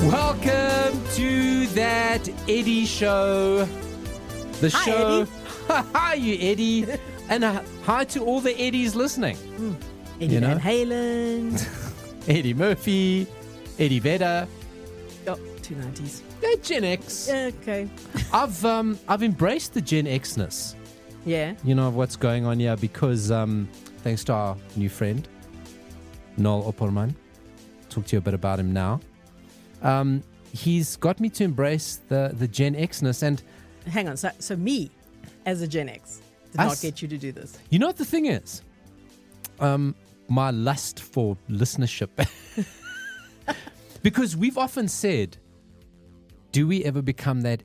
Welcome to that Eddie show. The Hi, show. Eddie. Hi, you Eddie. And hi to all the Eddies listening. Eddie You know? Van Halen. Eddie Murphy, Eddie Vedder, Oh, 290s. Gen X. Yeah, okay. I've embraced the Gen X-ness, Yeah. you know, of what's going on here because thanks to our new friend, Knoll Opperman. Talk to you a bit about him now. He's got me to embrace the Gen X-ness, and Hang on. So me, as a Gen X, did not get you to do this. you know what the thing is? My lust for listenership. Because we've often said, do we ever become that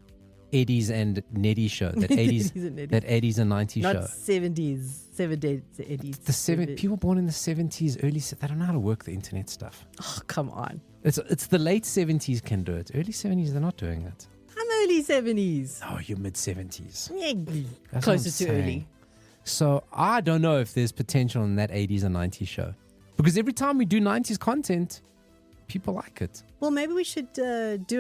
80s and Neddy show? That 80s, 80s and Neddy. that 80s and 90s Not show. 70s, 80s. People born in the 70s, early, they don't know how to work the internet stuff. Oh, come on. It's the late 70s can do it. Early 70s, they're not doing it. I'm early 70s. Oh, you're mid 70s. Yeah, That's closer what to I'm early. saying. So I don't know if there's potential in that 80s and 90s show. Because every time we do 90s content, people like it. Well, maybe we should do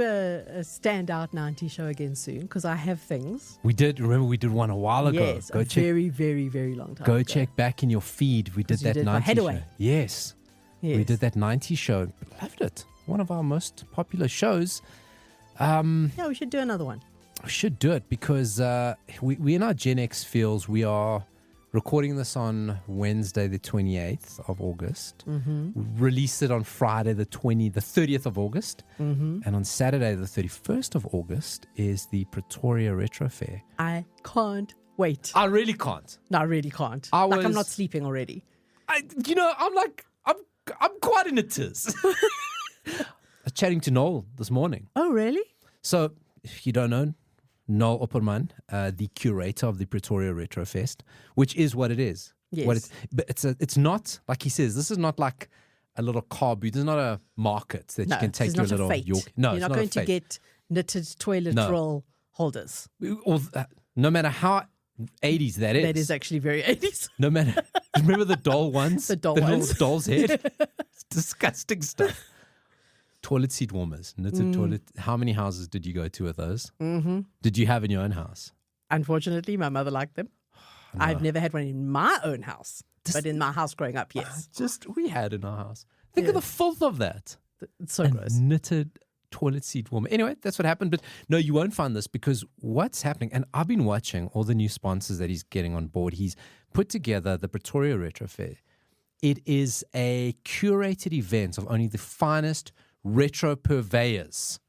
a standout 90s show again soon, because I have things. We did one a while ago. Yes, a very, very, very long time Go ago. check back in your feed. We did 'Cause you that did 90s Hideaway. show. Yes. Yes. We did that 90s show. Loved it. One of our most popular shows. Yeah, we should do another one. We should do it because we in our Gen X feels we are recording this on Wednesday, the 28th of August. Released it on Friday, the 30th of August. And on Saturday, the 31st of August is the Pretoria Retro Fair. I can't wait. I really can't. No, I really can't. I I'm was- not sleeping already. I'm quite in a tiz. I was chatting to Knoll this morning. Oh, really? So, if you don't know, Knoll Opperman, the curator of the Pretoria Retro Fest, which is what it is. Yes. But it's not, like he says, this is not like a little car booth. There's not a market that you can take it's your not a little fate. York. No, You're it's not not going a to fate. get knitted toilet No. roll holders. Or, no matter how 80s that is. That is actually very 80s. No matter. Remember the doll ones? The doll little ones. doll's head? It's disgusting stuff. Toilet seat warmers. Knitted toilet. How many houses did you go to with those? Mm-hmm. Did you have in your own house? Unfortunately, my mother liked them. I've never had one in my own house, but in my house growing up, yes. We had in our house. Think of the filth of that. It's so A gross. knitted toilet seat warmer. Anyway, that's what happened. But no, you won't find this because what's happening, and I've been watching all the new sponsors that he's getting on board. He's put together the Pretoria Retro Fair. It is a curated event of only the finest retro purveyors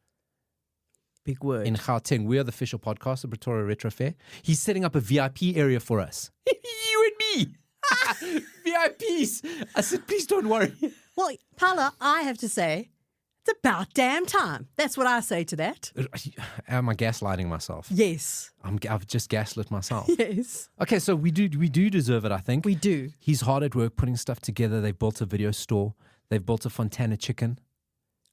Big word. in Gauteng. We are the official podcast of Pretoria Retro Fair. He's setting up a VIP area for us. You and me. VIPs. I said, please don't worry. Well, Paulo, I have to say, it's about damn time. That's what I say to that. Am I gaslighting myself? Yes. I've just gaslit myself. Yes. Okay, so we do deserve it, I think. We do. He's hard at work putting stuff together. They've built a video store. They've built a Fontana chicken.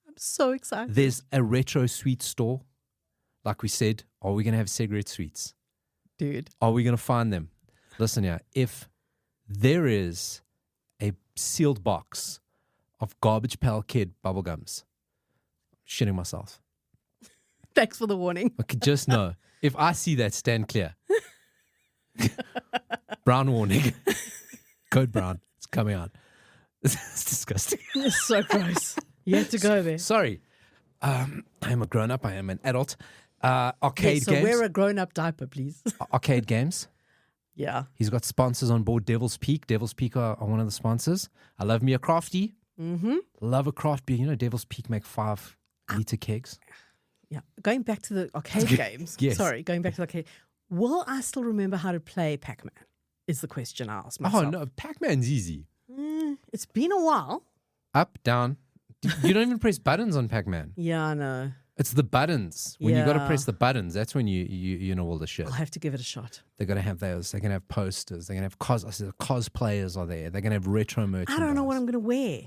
I'm so excited. There's a retro sweet store. Like we said, are we going to have cigarette sweets? Dude. Are we going to find them? Listen here, if there is a sealed box of Garbage Pail Kid bubblegums, shitting myself. Thanks for the warning. Okay, just know, if I see that, stand clear. Brown warning. Code brown. It's coming out. It's disgusting. It's so gross. You have to go there. Sorry. I am a grown-up. I am an adult. Arcade Yes, so games. wear a grown-up diaper, please. Arcade games. Yeah. He's got sponsors on board. Devil's Peak. Devil's Peak are one of the sponsors. I love me a crafty. Mm-hmm. Love a craft beer. You know, Devil's Peak make 5-liter kegs. Yeah. Going back to the arcade games. Yes. Sorry, going back to the arcade. Will I still remember how to play Pac-Man? Is the question I ask myself. Oh, no. Pac-Man's easy. It's been a while. Up, down. You don't even press buttons on Pac-Man. Yeah, I know. It's the buttons. When you got to Yeah. press the buttons, that's when you know all the shit. I'll have to give it a shot. They're going to have those. They're going to have posters. They're going to have cosplayers are there. They're going to have retro merchandise. I don't know what I'm going to wear.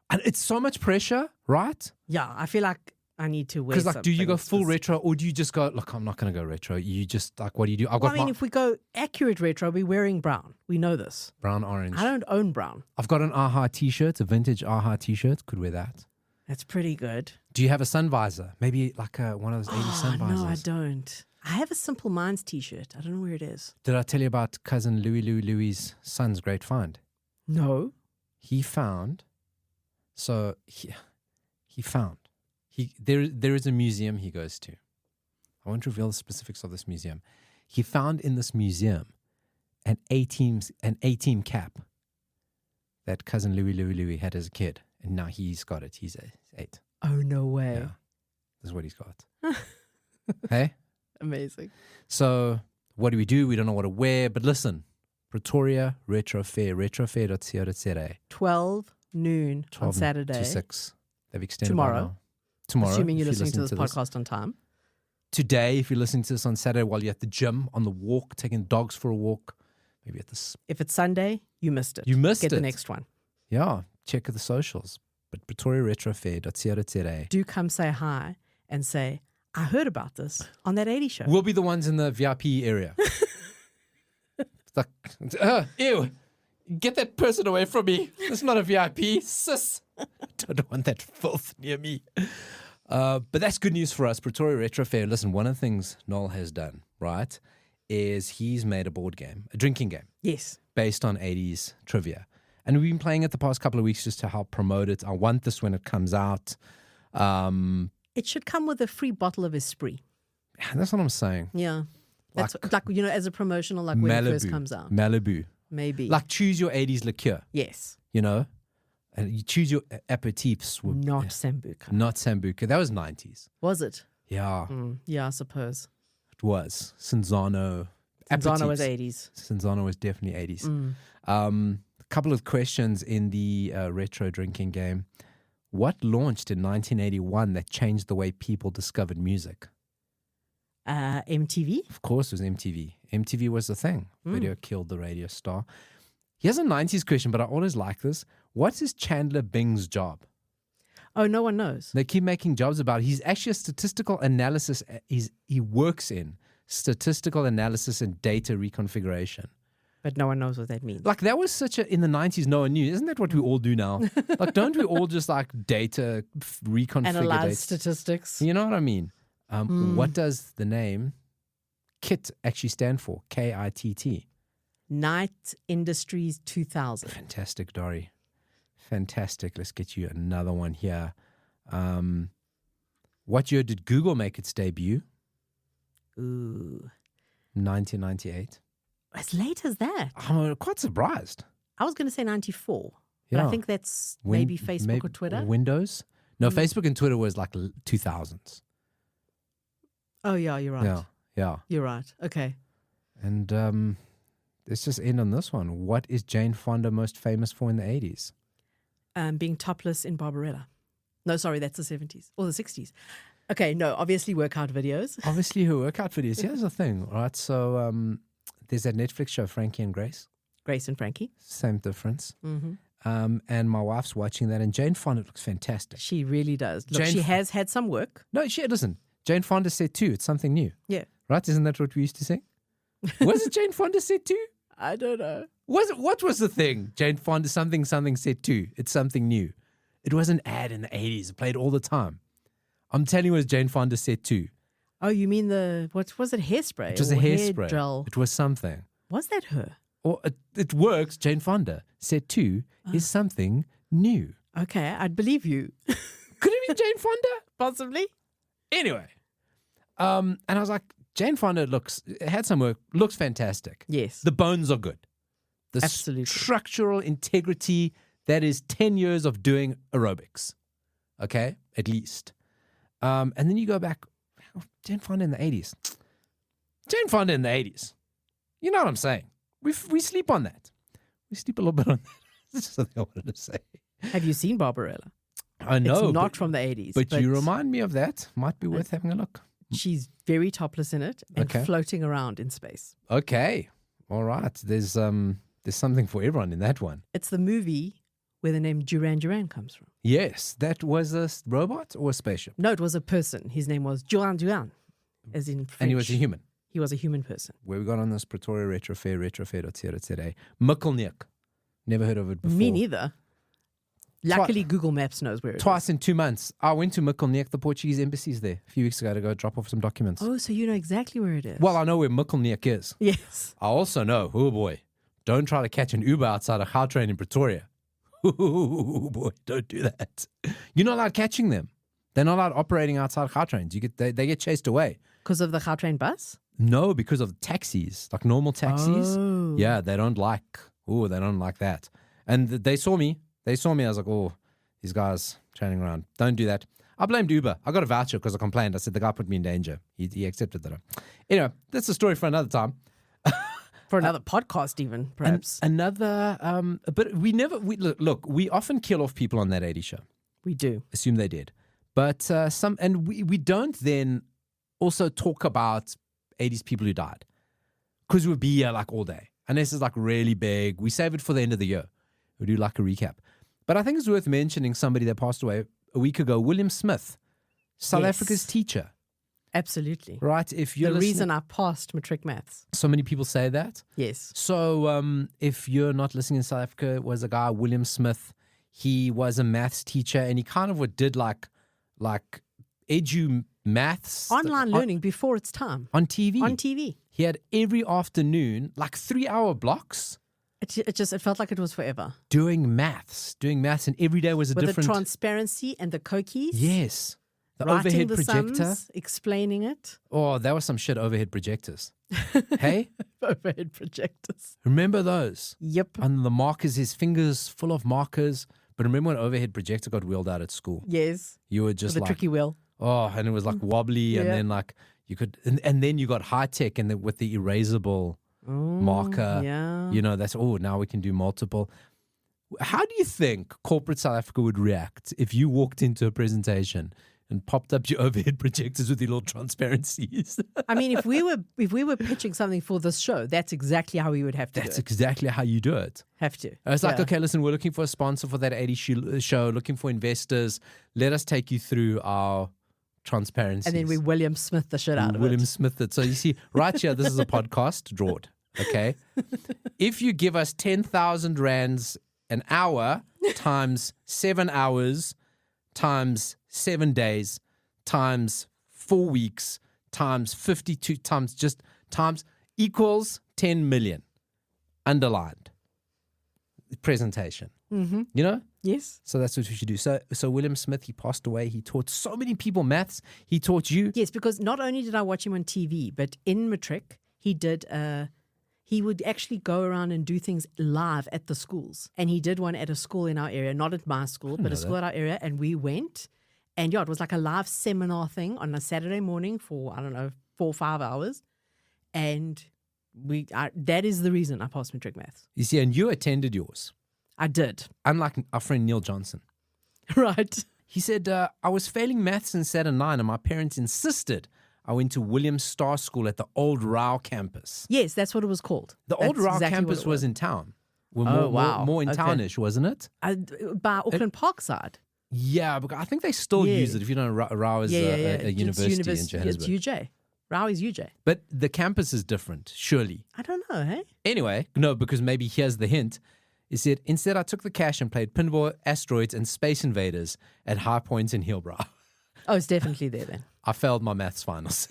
And it's so much pressure, right? Yeah, I feel like I need to wear Because like, do you go full something retro or do you just go, look, I'm not going to go retro. You just like, what do you do? I've Well, got I mean, if we go accurate retro, we're wearing brown. We know this. brown, orange. I don't own brown. I've got an AHA t-shirt, a vintage AHA t-shirt. Could wear that. That's pretty good. Do you have a sun visor? Maybe like one of those 80s sun visors? No, I don't. I have a Simple Minds t-shirt. I don't know where it is. Did I tell you about cousin Louis' son's great find? No. He found, there is a museum he goes to. I won't reveal the specifics of this museum. He found in this museum an A-team cap that cousin Louis had as a kid. And now he's got it. He's 8. Oh, no way. Yeah. This is what he's got. Hey? Amazing. So what do? We don't know what to wear. But listen, Pretoria Retro Fair, retrofair.co.za. 12 noon on Saturday. To 6. They've extended Tomorrow. Tomorrow. Assuming you're listening to this podcast on time. Today, if you're listening to this on Saturday while you're at the gym, on the walk, taking dogs for a walk, maybe at this. If it's Sunday, you missed it. Get the next one. Yeah, check the socials. But PretoriaRetroFair.co.za. Do come say hi and say, I heard about this on that 80 show. We'll be the ones in the VIP area. It's like, ew, get that person away from me. It's not a VIP, sis. I don't want that filth near me. But that's good news for us. Pretoria Retro Fair. Listen, one of the things Knoll has done, right, is he's made a board game, a drinking game. Yes. Based on 80s trivia. And we've been playing it the past couple of weeks just to help promote it. I want this when it comes out. It should come with a free bottle of Esprit. That's what I'm saying. Yeah. That's like as a promotional, like when it first comes out. Malibu. Maybe. Like choose your 80s liqueur. Yes. And you choose your aperitifs. Not Sambuca. Not Sambuca. That was 90s. Was it? Yeah. Yeah, I suppose. It was. Cinzano. Cinzano was 80s. Cinzano was definitely 80s. A couple of questions in the retro drinking game. What launched in 1981 that changed the way people discovered music? MTV? Of course it was MTV. MTV was the thing. Video killed the radio star. Here's a 90s question, but I always like this. What is Chandler Bing's job? Oh, no one knows. They keep making jobs about it. He's actually a statistical analysis. He works in statistical analysis and data reconfiguration. But no one knows what that means. Like that was in the 90s, no one knew. Isn't that what we all do now? Like, don't we all just like data reconfigure? Analyze statistics. You know what I mean? What does the name KITT actually stand for? KITT. Night Industries 2000. Fantastic, Dori. Fantastic. Let's get you another one here. What year did Google make its debut? Ooh. 1998. As late as that? I'm quite surprised. I was going to say 94. But Yeah. I think that's maybe Facebook or Twitter. Windows? No, Facebook and Twitter was like 2000s. Oh, yeah, you're right. Yeah. You're right. Okay. And let's just end on this one. What is Jane Fonda most famous for in the 80s? Being topless in Barbarella. No, sorry, that's the 70s or the 60s. Okay, no, obviously workout videos. Obviously her workout videos. Here's the thing, right? So there's that Netflix show, Frankie and Grace. Grace and Frankie. Same difference. Mm-hmm. And my wife's watching that, and Jane Fonda looks fantastic. She really does. Look, she has had some work. No, listen. Jane Fonda said too. It's something new. Yeah. Right? Isn't that what we used to say? Was it Jane Fonda said too? I don't know. What was the thing? Jane Fonda something said too. It's something new. It was an ad in the 80s. It played all the time. I'm telling you, it was Jane Fonda said too. Oh, you mean what was it, hairspray? It was a hairspray. Gel? It was something. Was that her? Or it works. Jane Fonda said too is something new. Okay, I'd believe you. Could it be Jane Fonda? Possibly. Anyway. And I was like, Jane Fonda had some work, looks fantastic. Yes. The bones are good. The Absolutely. Structural integrity, that is 10 years of doing aerobics. Okay? At least. And then you go back, Jane Fonda in the 80s. Jane Fonda in the 80s. You know what I'm saying? We sleep on that. We sleep a little bit on that. That's just something I wanted to say. Have you seen Barbarella? I know. It's not from the 80s. But you remind me of that. Might be worth having a look. She's very topless in it and Okay. floating around in space. Okay. All right. There's something for everyone in that one. It's the movie where the name Duran Duran comes from. Yes. That was a robot or a spaceship? No, it was a person. His name was Duran Duran, as in French. And he was a human. He was a human person. Where we got on this Pretoria Retro Fair, retrofair.co.za. Mikkelnik. Never heard of it before. Me neither. Luckily, Google Maps knows where it is. Twice in 2 months. I went to Mikkelneek, the Portuguese embassy's there a few weeks ago to go drop off some documents. Oh, so you know exactly where it is. Well, I know where Mikkelneek is. Yes. I also know, oh boy, don't try to catch an Uber outside a Gautrain in Pretoria. Oh boy, don't do that. You're not allowed catching them. They're not allowed operating outside Gautrains. They get chased away. Because of the Gautrain bus? No, because of taxis, like normal taxis. Oh. Yeah, they don't like that. And they saw me. I was like, oh, these guys training around. Don't do that. I blamed Uber. I got a voucher because I complained. I said the guy put me in danger. He accepted that. Anyway, that's a story for another time. For another podcast even, perhaps. But we often kill off people on that 80 show. We do. Assume they did. But we don't then also talk about 80s people who died. Because we'll be here like all day. Unless it's like really big. We save it for the end of the year. We do like a recap. But I think it's worth mentioning somebody that passed away a week ago, William Smith, South Africa's teacher. Absolutely. Right? If you're the reason I passed matric maths. So many people say that. Yes. So if you're not listening in South Africa, it was a guy, William Smith. He was a maths teacher and he kind of did like edu maths. Online learning before its time. On TV. On TV. He had every afternoon, like 3-hour blocks. It felt like it was forever. Doing maths. And every day was a different. With the transparency and the cookies. Yes. The writing overhead the projector. Sums, explaining it. Oh, that was some shit, overhead projectors. Hey? Overhead projectors. Remember those? Yep. And the markers, his fingers full of markers. But remember when overhead projector got wheeled out at school? Yes. You were just with a tricky wheel. Oh, and it was like wobbly. And then like you could, and then you got high tech and with the erasable marker. Yeah. You know, now we can do multiple. How do you think corporate South Africa would react if you walked into a presentation and popped up your overhead projectors with your little transparencies? I mean, if we were pitching something for this show, that's exactly how we would have to do it. That's exactly how you do it. Have to. It's like, okay, listen, we're looking for a sponsor for that 80 show, looking for investors. Let us take you through our transparencies. And then we William Smith the shit out of it. William Smith it. So you see, right here, this is a podcast, draw it, okay? If you give us 10,000 rands an hour times 7 hours times 7 days times 4 weeks times 52 times equals 10 million. Underlined. Presentation. Mm-hmm. You know? Yes. So that's what we should do. So William Smith, he passed away. He taught so many people maths. He taught you. Yes, because not only did I watch him on TV, but in matric, he would actually go around and do things live at the schools. And he did one at a school in our area, not at my school, but a school at our area. And we went, and it was like a live seminar thing on a Saturday morning for, 4 or 5 hours. And that is the reason I passed matric maths. You see, and you attended yours. I did. Unlike our friend Neil Johnson. Right. He said, I was failing maths in Saturday 9 and my parents insisted I went to William Star School at the old Rao campus. Yes, that's what it was called. The old Rao campus was in town. More in townish, wasn't it? By Auckland Park side. Yeah, but I think they still use it. If you don't know, Rao is a university in Johannesburg. It's UJ. Rao is UJ. But the campus is different, surely. I don't know, hey? Anyway, no, because maybe here's the hint. He said, instead I took the cash and played pinball, asteroids, and Space Invaders at High Point in Hillbrow. Oh, it's definitely there then. I failed my maths finals.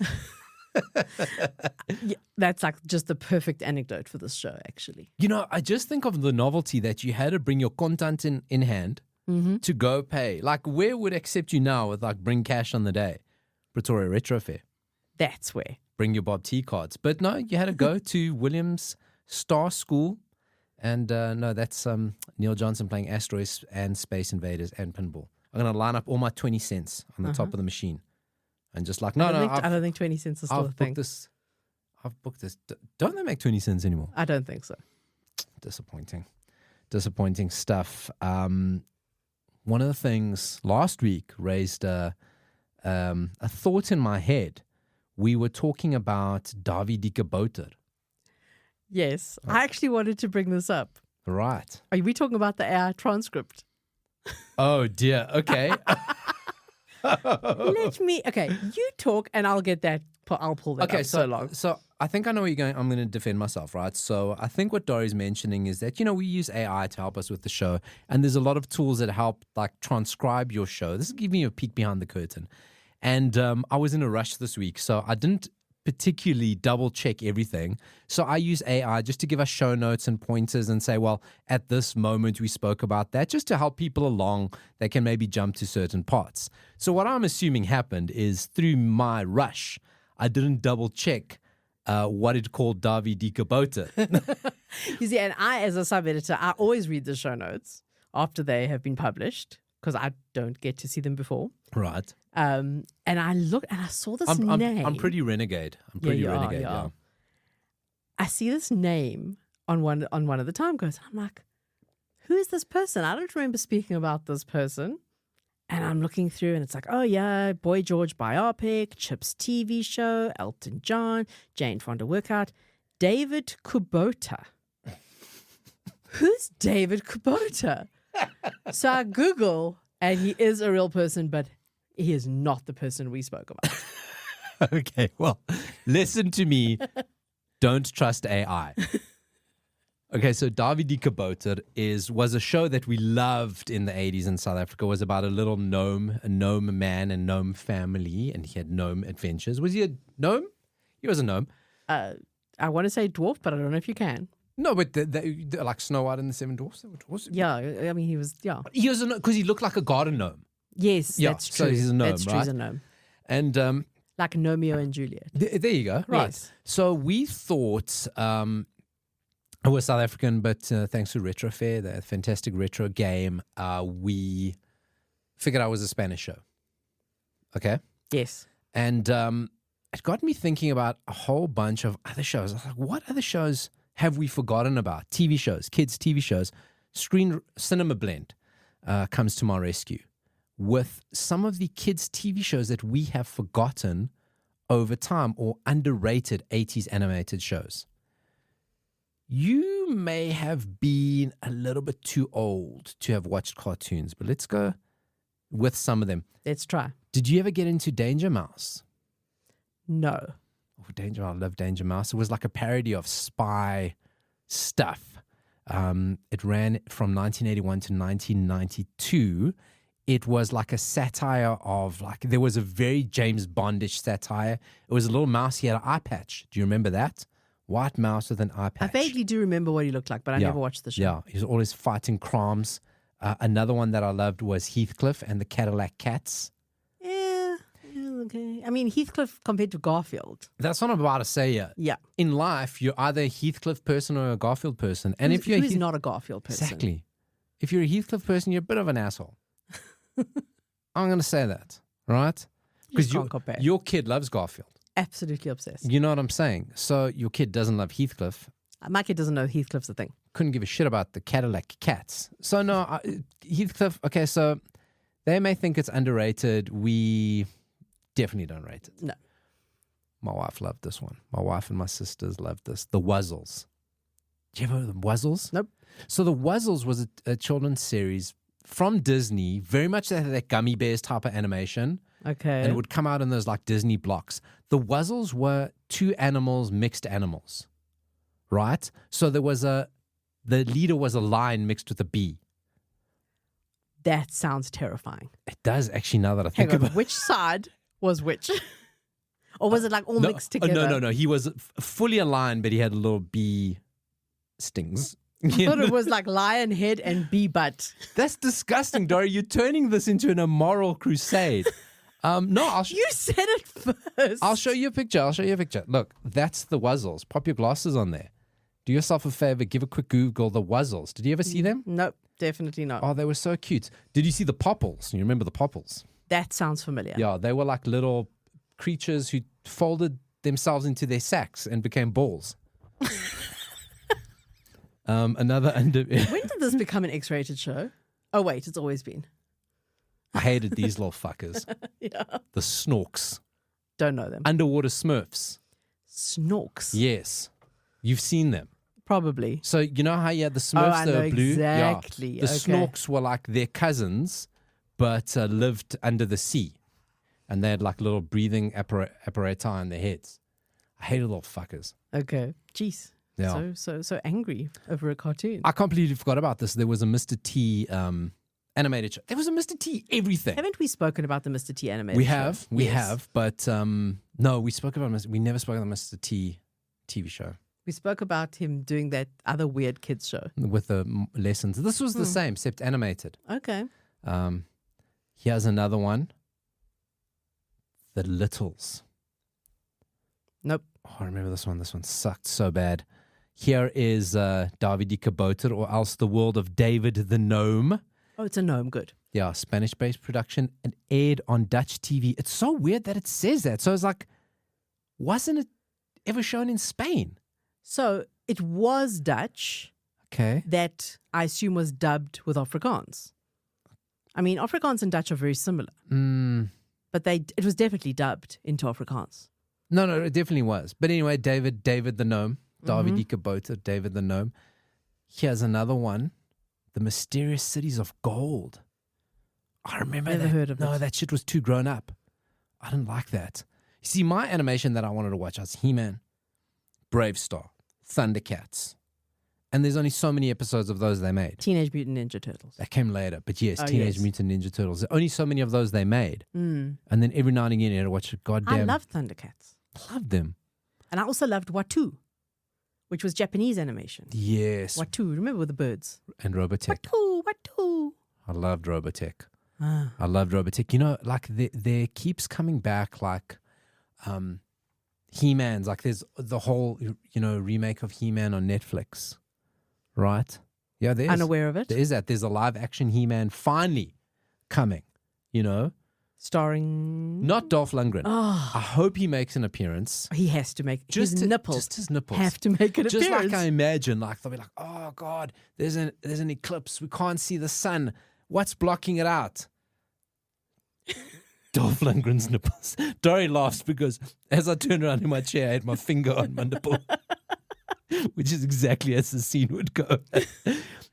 Yeah, that's like just the perfect anecdote for this show, actually. You know, I just think of the novelty that you had to bring your content in hand to go pay. Like, where would accept you now with like bring cash on the day? Pretoria Retro Fair. That's where. Bring your Bob T cards. But no, you had to go to Williams Star School. And no, that's Neil Johnson playing Asteroids and Space Invaders and pinball. I'm going to line up all my 20 cents on the top of the machine. And just like, I don't think 20 cents is still a thing. I've booked this. Don't they make 20 cents anymore? I don't think so. Disappointing stuff. One of the things last week raised a thought in my head. We were talking about Davidike Bouter. Yes, I actually wanted to bring this up. Right. Are we talking about the AI transcript? Oh, dear. Okay. You talk and I'll get that I'll pull that up so long. So I think I know where you're going. I'm going to defend myself, right? So I think what Dori's mentioning is that, we use AI to help us with the show. And there's a lot of tools that help like transcribe your show. This is giving you a peek behind the curtain. And I was in a rush this week, so I didn't particularly double check everything. So I use AI just to give us show notes and pointers and say, well, at this moment we spoke about that, just to help people along that can maybe jump to certain parts. So what I'm assuming happened is through my rush, I didn't double check what it called Davi Di Kabota. You see, and I, as a sub-editor, I always read the show notes after they have been published because I don't get to see them before. Right. And I looked and I saw this name. I'm pretty renegade. I'm pretty renegade. Yeah. I see this name on one of the time codes. I'm like, who is this person? I don't remember speaking about this person. And I'm looking through and it's like, oh yeah, Boy George biopic, Chip's TV show, Elton John, Jane Fonda workout, David Kubota. Who's David Kubota? So I Google and he is a real person, but he is not the person we spoke about. Okay, well, listen to me. Don't trust AI. Okay, so Davi Di Kabota was a show that we loved in the 80s in South Africa. It was about a little gnome man and gnome family, and he had gnome adventures. Was he a gnome? He was a gnome. I want to say dwarf, but I don't know if you can. No, but like Snow White and the Seven Dwarfs. Yeah, I mean, he was, yeah. He was because he looked like a garden gnome. Yes, yeah, that's true. So he's a gnome, that's true, right? He's a gnome. And like Romeo and Juliet. There you go. Right. Yes. So we thought it was South African, but thanks to Retro Fair, the fantastic retro game, we figured out it was a Spanish show. Okay? Yes. And it got me thinking about a whole bunch of other shows. I was like, what other shows have we forgotten about? TV shows, kids' TV shows. Cinema Blend comes to my rescue with some of the kids' TV shows that we have forgotten over time or underrated 80s animated shows. You may have been a little bit too old to have watched cartoons, but let's go with some of them. Let's try. Did you ever get into Danger Mouse? No. Oh, I love Danger Mouse. It was like a parody of spy stuff. It ran from 1981 to 1992. It was like a satire of there was a very James Bondish satire. It was a little mouse. He had an eye patch. Do you remember that? White mouse with an eye patch. I vaguely do remember what he looked like, but I never watched the show. Yeah, he was always fighting crimes. Another one that I loved was Heathcliff and the Cadillac Cats. Yeah, okay. I mean, Heathcliff compared to Garfield. That's what I'm about to say here. Yeah. In life, you're either a Heathcliff person or a Garfield person. And if you're who's not a Garfield person? Exactly. If you're a Heathcliff person, you're a bit of an asshole. I'm going to say that, right? Because your kid loves Garfield. Absolutely obsessed. You know what I'm saying? So your kid doesn't love Heathcliff. My kid doesn't know Heathcliff's a thing. Couldn't give a shit about the Cadillac Cats. So no, Heathcliff, okay, so they may think it's underrated. We definitely don't rate it. No. My wife loved this one. My wife and my sisters loved this. The Wuzzles. Do you ever heard of the Wuzzles? Nope. So the Wuzzles was a children's series from Disney, very much that Gummy Bears type of animation. Okay. And it would come out in those like Disney blocks. The Wuzzles were two animals, mixed animals, right? So there was the leader was a lion mixed with a bee. That sounds terrifying. It does actually, now that I think about it. Which side was which? Or was it like all mixed together? No. He was fully a lion, but he had little bee stings. I thought it was like lion head and bee butt. That's disgusting, Dori. You're turning this into an immoral crusade. No, you said it first. I'll show you a picture. Look, that's the Wuzzles. Pop your glasses on there. Do yourself a favor. Give a quick Google, the Wuzzles. Did you ever see them? Nope, definitely not. Oh, they were so cute. Did you see the Popples? You remember the Popples? That sounds familiar. Yeah, they were like little creatures who folded themselves into their sacks and became balls. When did this become an X-rated show? Oh, wait, it's always been. I hated these little fuckers. Yeah. The Snorks. Don't know them. Underwater Smurfs. Snorks? Yes. You've seen them. Probably. So you know how you had the Smurfs that were blue? Exactly. Yeah. The Snorks were like their cousins, but lived under the sea. and they had like little breathing apparatus on their heads. I hated little fuckers. Okay. Jeez. Yeah. So angry over a cartoon. I completely forgot about this. There was a Mr. T animated show. There was a Mr. T everything. Haven't we spoken about the Mr. T animated We show? have. We have. But no, we spoke about we never spoke about the Mr. T TV show. We spoke about him doing that other weird kids show. With the lessons. This was the same, except animated. Okay. Here's another one. The Littles. Nope. Oh, I remember this one. This one sucked so bad. Here is Davide Kabouter, or else The World of David the Gnome. Oh, it's a gnome. Good. Yeah, Spanish-based production and aired on Dutch TV. It's so weird that it says that. So it's like, wasn't it ever shown in Spain? So it was Dutch. Okay. That I assume was dubbed with Afrikaans. I mean, Afrikaans and Dutch are very similar. But it was definitely dubbed into Afrikaans. No, it definitely was. But anyway, David the Gnome. Davide Kabouter, David the Gnome. Here's another one. The Mysterious Cities of Gold. I remember Never that. heard of it. No, that shit was too grown up. I didn't like that. You see, my animation that I wanted to watch was He-Man, Brave Star, Thundercats. And there's only so many episodes of those they made. Teenage Mutant Ninja Turtles. That came later. But yes, Teenage Mutant Ninja Turtles. There's only so many of those they made. And then every now and again you had to watch a goddamn... I loved Thundercats. Loved them. And I also loved Watu, which was Japanese animation. Yes. Watu, remember with the birds? And Robotech. Watu. I loved Robotech. I loved Robotech. You know, like there keeps coming back like He-Man's. Like there's the whole, remake of He-Man on Netflix. Right? Yeah, there's. Unaware of it? There is that. There's a live action He-Man finally coming, Starring... Not Dolph Lundgren. Oh. I hope he makes an appearance. He has to make... Just his nipples have to make an appearance. Just like I imagine, like they'll be like, oh God, there's an eclipse. We can't see the sun. What's blocking it out? Dolph Lundgren's nipples. Dori laughs because as I turned around in my chair, I had my finger on my nipple, which is exactly as the scene would go.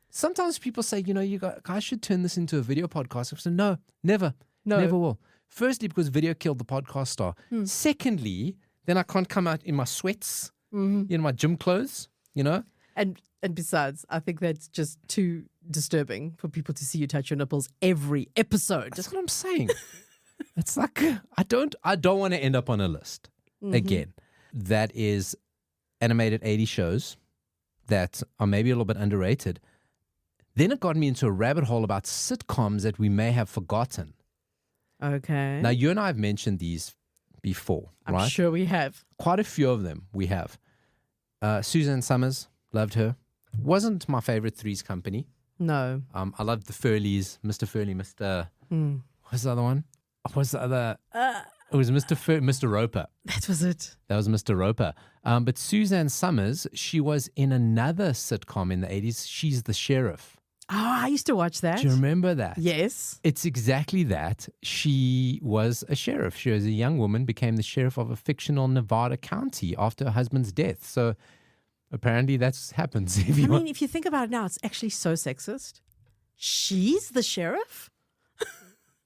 Sometimes people say, you guys should turn this into a video podcast. I said, no, never. No. Never will. Firstly, because video killed the podcast star. Secondly, then I can't come out in my sweats, in my gym clothes, And besides, I think that's just too disturbing for people to see you touch your nipples every episode. That's what I'm saying. It's like I don't want to end up on a list again. That is animated 80 shows that are maybe a little bit underrated. Then it got me into a rabbit hole about sitcoms that we may have forgotten. Okay. Now, you and I have mentioned these before, right? I'm sure we have. Quite a few of them we have. Suzanne Summers, loved her. Wasn't my favorite Three's Company. No. I loved the Furleys, Mr. Furley, Mr. What's the other one? What's the other? It was Mr. Roper. That was it. That was Mr. Roper. But Suzanne Summers, she was in another sitcom in the 80s. She's the Sheriff. Oh, I used to watch that. Do you remember that? Yes. It's exactly that. She was a sheriff. She was a young woman, became the sheriff of a fictional Nevada county after her husband's death. So apparently that happens. If you think about it now, it's actually so sexist. She's the sheriff?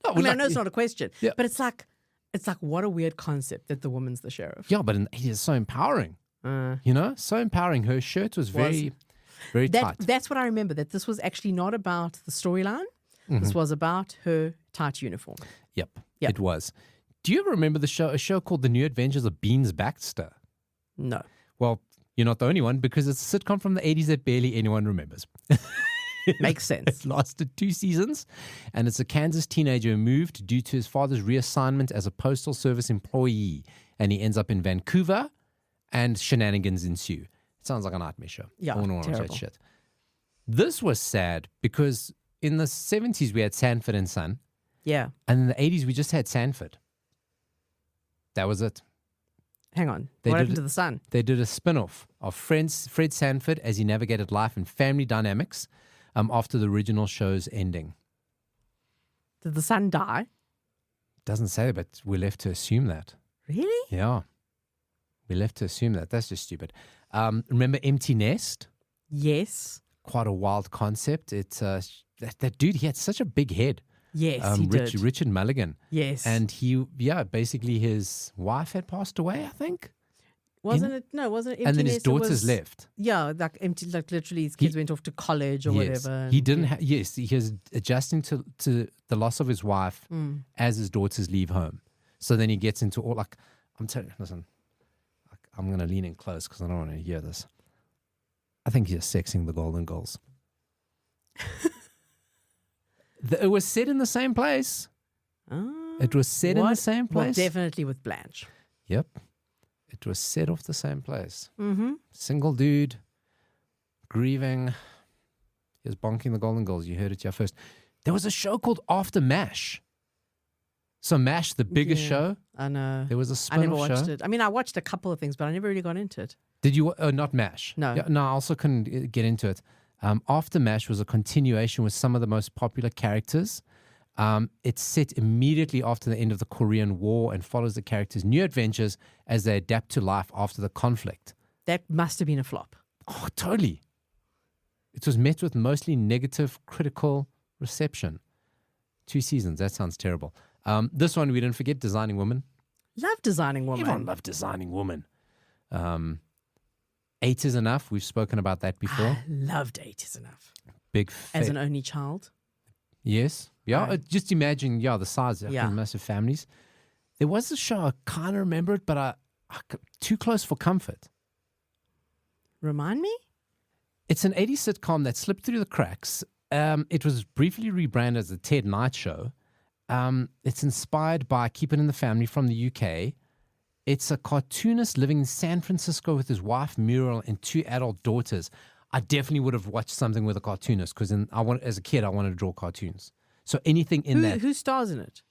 I know it's not a question, but it's like what a weird concept that the woman's the sheriff. Yeah, but in the 80s, it's so empowering. So empowering. Her shirt was very tight. That's what I remember, that this was actually not about the storyline. This was about her tight uniform. Yep, it was. Do you ever remember a show called The New Adventures of Beans Baxter? No. Well, you're not the only one because it's a sitcom from the 80s that barely anyone remembers. Makes sense. It lasted 2 seasons, and it's a Kansas teenager who moved due to his father's reassignment as a postal service employee, and he ends up in Vancouver, and shenanigans ensue. It sounds like a nightmare show. Yeah, I wouldn't want to watch terrible. that shit. This was sad because in the 70s we had Sanford and Son, Yeah. and in the 80s we just had Sanford. That was it. Hang on. They What did happened it- to the son? They did a spin-off of Fred Sanford as he navigated life and family dynamics after the original show's ending. Did the son die? Doesn't say, but we're left to assume that. Really? Yeah. We're left to assume that. That's just stupid. Remember Empty Nest? Yes. Quite a wild concept. It's that dude, he had such a big head. Yes, he did. Richard Mulligan. Yes. And basically his wife had passed away, I think. Wasn't it? No, wasn't it? And then his daughters left. Yeah, like empty, like literally his kids went off to college or whatever. He didn't. He was adjusting to the loss of his wife as his daughters leave home. So then he gets into all like, I'm telling you, listen, I'm going to lean in close because I don't want to hear this. I think he's sexing the Golden Girls. It was set in the same place. It was set in the same place. Well, definitely with Blanche. Yep. It was set off the same place. Mm-hmm. Single dude, grieving. He was bonking the Golden Girls. You heard it here first. There was a show called After MASH. So MASH, the biggest show. I know. There was a spin-off show. I never watched it. I mean, I watched a couple of things, but I never really got into it. Did you? Not MASH. No. Yeah, no, I also couldn't get into it. After MASH was a continuation with some of the most popular characters. It's set immediately after the end of the Korean War and follows the characters' new adventures as they adapt to life after the conflict. That must have been a flop. Oh, totally. It was met with mostly negative, critical reception. 2 seasons. That sounds terrible. This one, we didn't forget, Designing Women. Love Designing Women. Everyone loved Designing Women. 8 is Enough. We've spoken about that before. I loved 8 is Enough. Big as an only child. Yes. Yeah. Right. Just imagine, the size of massive families. There was a show, I kind of remember it, but I Too Close for Comfort. Remind me? It's an 80s sitcom that slipped through the cracks. It was briefly rebranded as the Ted Knight Show. It's inspired by Keep It in the Family from the UK. It's a cartoonist living in San Francisco with his wife, Muriel, and 2 adult daughters. I definitely would have watched something with a cartoonist because as a kid, I wanted to draw cartoons. So anything in that. Who stars in it?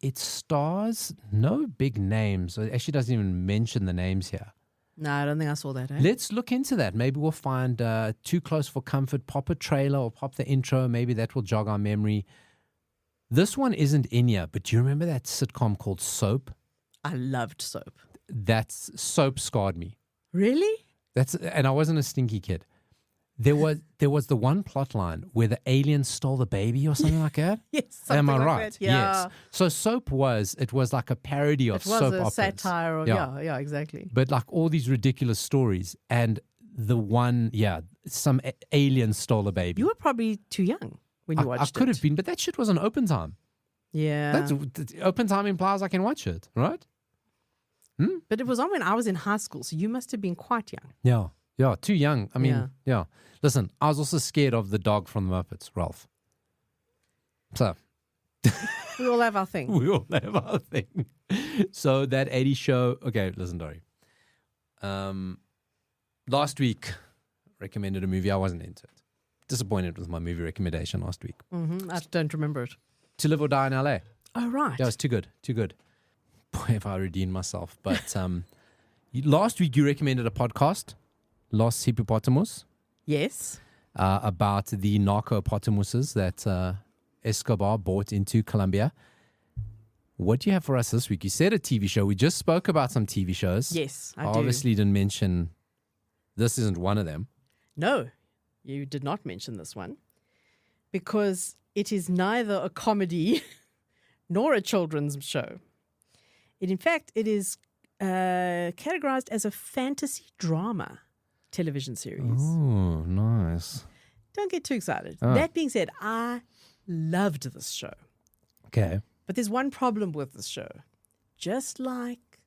It stars no big names. It actually doesn't even mention the names here. No, I don't think I saw that. Let's look into that. Maybe we'll find Too Close for Comfort, pop a trailer or pop the intro. Maybe that will jog our memory. This one isn't in here, but do you remember that sitcom called Soap? I loved Soap. Soap scarred me. Really? And I wasn't a stinky kid. There was the one plot line where the alien stole the baby or something like that. Yes. Am I like right? That. Yeah. Yes. So Soap was like a parody of soap operas. It was a satire. Yeah, exactly. But like all these ridiculous stories, and the one, some alien stole a baby. You were probably too young when you watched it. I could have been, but that shit was on open time. Yeah. Open time implies I can watch it, right? But it was on when I was in high school, so you must have been quite young. Yeah, too young. I mean, yeah. Listen, I was also scared of the dog from the Muppets, Ralph. So. We all have our thing. We all have our thing. So that 80s show, okay, listen, Dori. Last week, recommended a movie. I wasn't into it. Disappointed with my movie recommendation last week. Mm-hmm. I don't remember it. To Live or Die in LA. Oh, right. Yeah, it was too good. Boy, have I redeemed myself. But last week you recommended a podcast, Los Hippopotamus. Yes. About the narco-potamuses that Escobar bought into Colombia. What do you have for us this week? You said a TV show. We just spoke about some TV shows. Yes, I obviously didn't mention this isn't one of them. No, you did not mention this one because it is neither a comedy nor a children's show. In fact, it is categorized as a fantasy drama television series. Oh, nice. Don't get too excited. That being said, I loved this show. Okay. But there's one problem with this show. Just like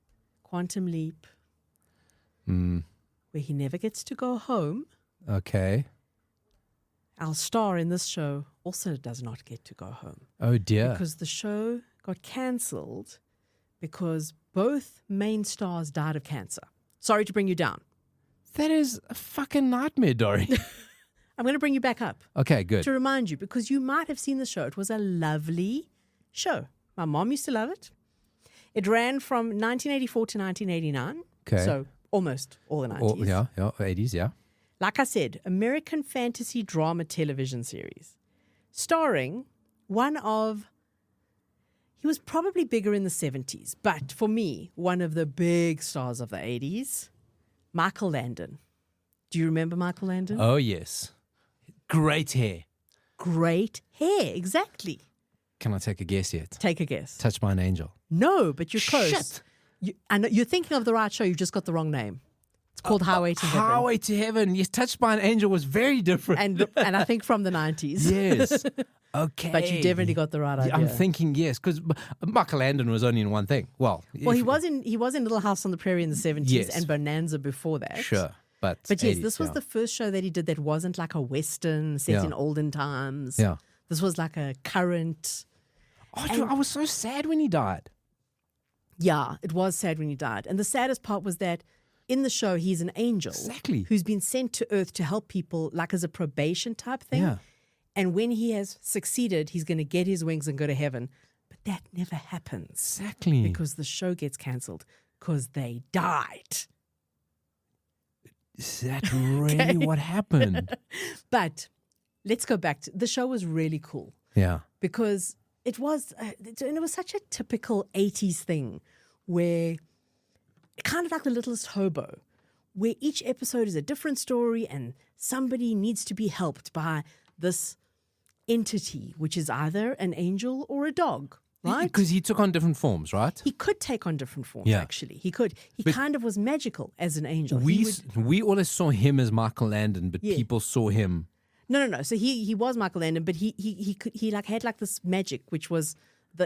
Quantum Leap, where he never gets to go home. Okay. Our star in this show also does not get to go home. Oh, dear. Because the show got cancelled because both main stars died of cancer. Sorry to bring you down. That is a fucking nightmare, Dori. I'm going to bring you back up. Okay, good. To remind you, because you might have seen the show. It was a lovely show. My mom used to love it. It ran from 1984 to 1989. Okay. So almost all the 90s. Yeah, 80s, yeah. Like I said, American fantasy drama television series. Starring one of... He was probably bigger in the 70s, but for me, one of the big stars of the 80s, Michael Landon. Do you remember Michael Landon? Oh, yes. Great hair. Great hair, exactly. Can I take a guess yet? Take a guess. Touched by an Angel. No, but you're close. Shit. And you're thinking of the right show. You've just got the wrong name. It's called Highway to Heaven. Highway to Heaven. Yes, Touched by an Angel was very different. And I think from the 90s. Yes. Okay. But you definitely got the right idea. I'm thinking yes, because Michael Landon was only in one thing. Well, he was in Little House on the Prairie in the 70s Yes. and Bonanza before that. Sure. But yes, 80s, this was the first show that he did that wasn't like a Western set in olden times. Yeah. This was like a current. Oh, dude, I was so sad when he died. Yeah, it was sad when he died. And the saddest part was that in the show, he's an angel. Exactly. Who's been sent to Earth to help people, like as a probation type thing. Yeah. And when he has succeeded, he's going to get his wings and go to heaven. But that never happens. Exactly. Because the show gets cancelled because they died. Is that really what happened? But let's go back to the show was really cool. Yeah. Because it was such a typical 80s thing where kind of like The Littlest Hobo, where each episode is a different story and somebody needs to be helped by this entity, which is either an angel or a dog, right? Because he took on different forms, right? He could take on different forms, Yeah. actually. He could. He kind of was magical as an angel. We always saw him as Michael Landon, but Yeah. people saw him. No. So he was Michael Landon, but he like had like this magic, which was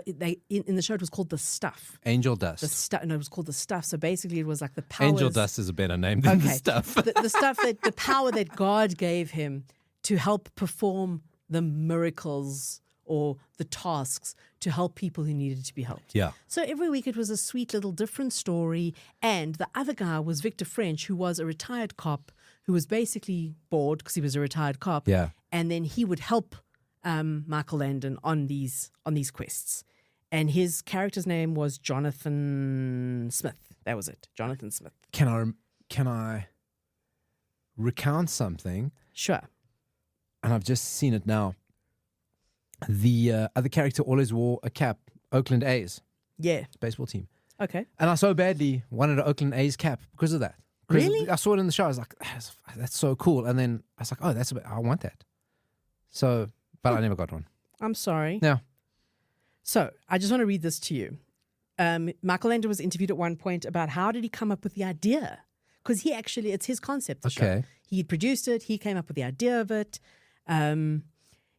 in the show it was called the stuff. Angel Dust. The stuff. No, it was called the stuff. So basically, it was like the powers. Angel Dust is a better name than the stuff. the stuff the power that God gave him to help perform the miracles or the tasks to help people who needed to be helped. Yeah. So every week it was a sweet little different story. And the other guy was Victor French, who was a retired cop who was basically bored because he was a retired cop. Yeah. And then he would help Michael Landon on these quests. And his character's name was Jonathan Smith. That was it, Jonathan Smith. Can I recount something? Sure. And I've just seen it now. The other character always wore a cap, Oakland A's Yeah. baseball team. Okay. And I so badly wanted an Oakland A's cap because of that. 'Cause Really? I saw it in the show. I was like, that's so cool. And then I was like, oh, I want that. So, but I never got one. I'm sorry. Yeah. So I just want to read this to you. Michael Landon was interviewed at one point about how did he come up with the idea? Because it's his concept, the show. Okay. He produced it. He came up with the idea of it.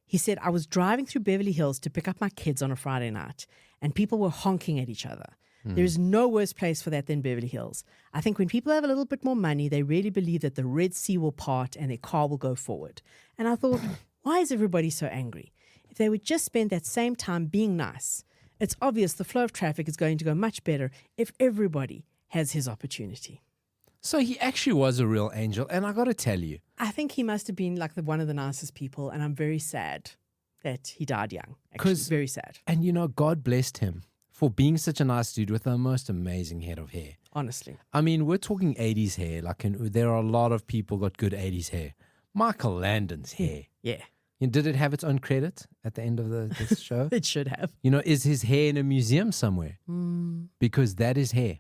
He said, I was driving through Beverly Hills to pick up my kids on a Friday night, and people were honking at each other. There is no worse place for that than Beverly Hills. I think when people have a little bit more money, they really believe that the Red Sea will part and their car will go forward. And I thought, why is everybody so angry? If they would just spend that same time being nice, it's obvious the flow of traffic is going to go much better if everybody has his opportunity. So he actually was a real angel. And I got to tell you, I think he must have been like one of the nicest people, and I'm very sad that he died young. Actually, very sad. and God blessed him for being such a nice dude with the most amazing head of hair. Honestly. I mean, we're talking 80s hair. There are a lot of people got good 80s hair. Michael Landon's hair. Yeah. Did it have its own credit at the end of this show? It should have. Is his hair in a museum somewhere? Because that is hair.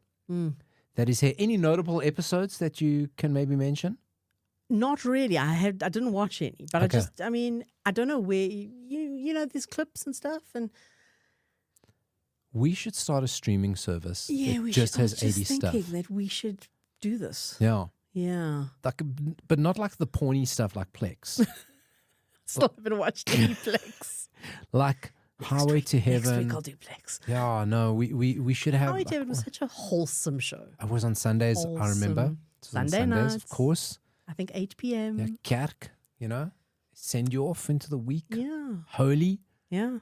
That is hair. Any notable episodes that you can maybe mention? Not really. I didn't watch any, but Okay. I don't know where there's clips and stuff, and We should start a streaming service yeah, that we just should. has I was 80s just stuff. thinking that we should do this. Yeah. Yeah. But not like the porny stuff like Plex. Still haven't watched any Plex. Like Highway to Next Heaven. week I'll do Plex. Yeah, no, we should have. Highway to Heaven was such a wholesome show. I was on Sundays, I remember. Wholesome. It was on Sunday Sundays, nights. of course. I think 8 p.m. Yeah, kerk, send you off into the week. Yeah. Holy. Yeah.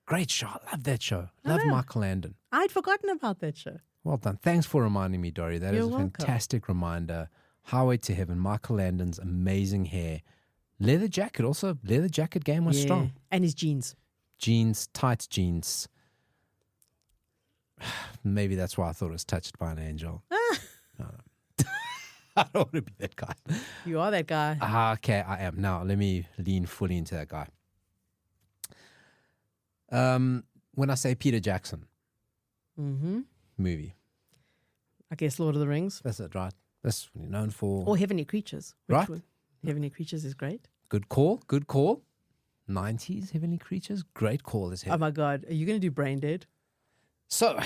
Great show. I love that show. Love know. Michael Landon. I'd forgotten about that show. Well done. Thanks for reminding me, Dori. That is You're a welcome. fantastic reminder. Highway to Heaven, Michael Landon's amazing hair. Leather jacket, also. Leather jacket game was strong. And his jeans. Jeans, tight jeans. Maybe that's why I thought it was touched by an angel. No. I don't want to be that guy. You are that guy. Okay, I am. Now, let me lean fully into that guy. When I say Peter Jackson movie, I guess Lord of the Rings. that's it, right? That's what you're known for. Or Heavenly Creatures. Right. Heavenly Creatures is great. Good call. Good call. 90s, Heavenly Creatures. Great call this Oh head. my God. Are you going to do Brain Dead? So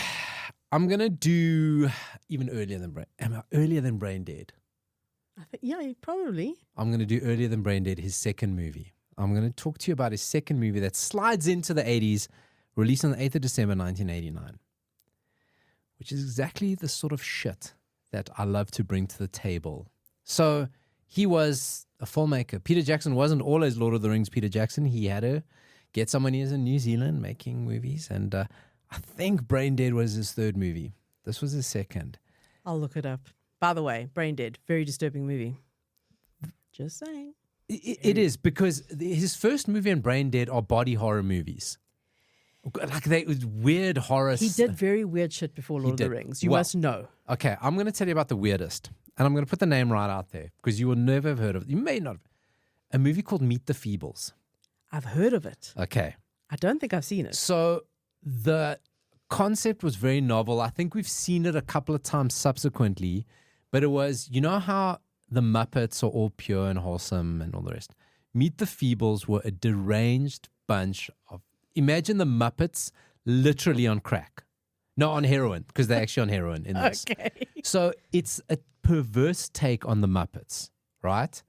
I'm going to do even earlier than Brain Dead. I think, yeah, probably. I'm going to do earlier than Brain Dead, his second movie. I'm going to talk to you about his second movie that slides into the 80s, released on the 8th of December, 1989, which is exactly the sort of shit that I love to bring to the table. So he was a filmmaker. Peter Jackson wasn't always Lord of the Rings Peter Jackson. He had to get someone who's in New Zealand making movies. And I think Brain Dead was his third movie. This was his second. I'll look it up. By the way, Brain Dead, very disturbing movie. Just saying. It is, because his first movie and Brain Dead are body horror movies. Like they was weird horror. He did very weird shit before Lord of the Rings. You must know. Okay, I'm going to tell you about the weirdest. And I'm going to put the name right out there because you will never have heard of it. You may not have. A movie called Meet the Feebles. I've heard of it. Okay. I don't think I've seen it. So the concept was very novel. I think we've seen it a couple of times subsequently. But it was, you know how the Muppets are all pure and wholesome and all the rest? Meet the Feebles were a deranged bunch of, imagine the Muppets literally on crack. No, on heroin, because they're actually on heroin in this. Okay. So it's a perverse take on the Muppets, right?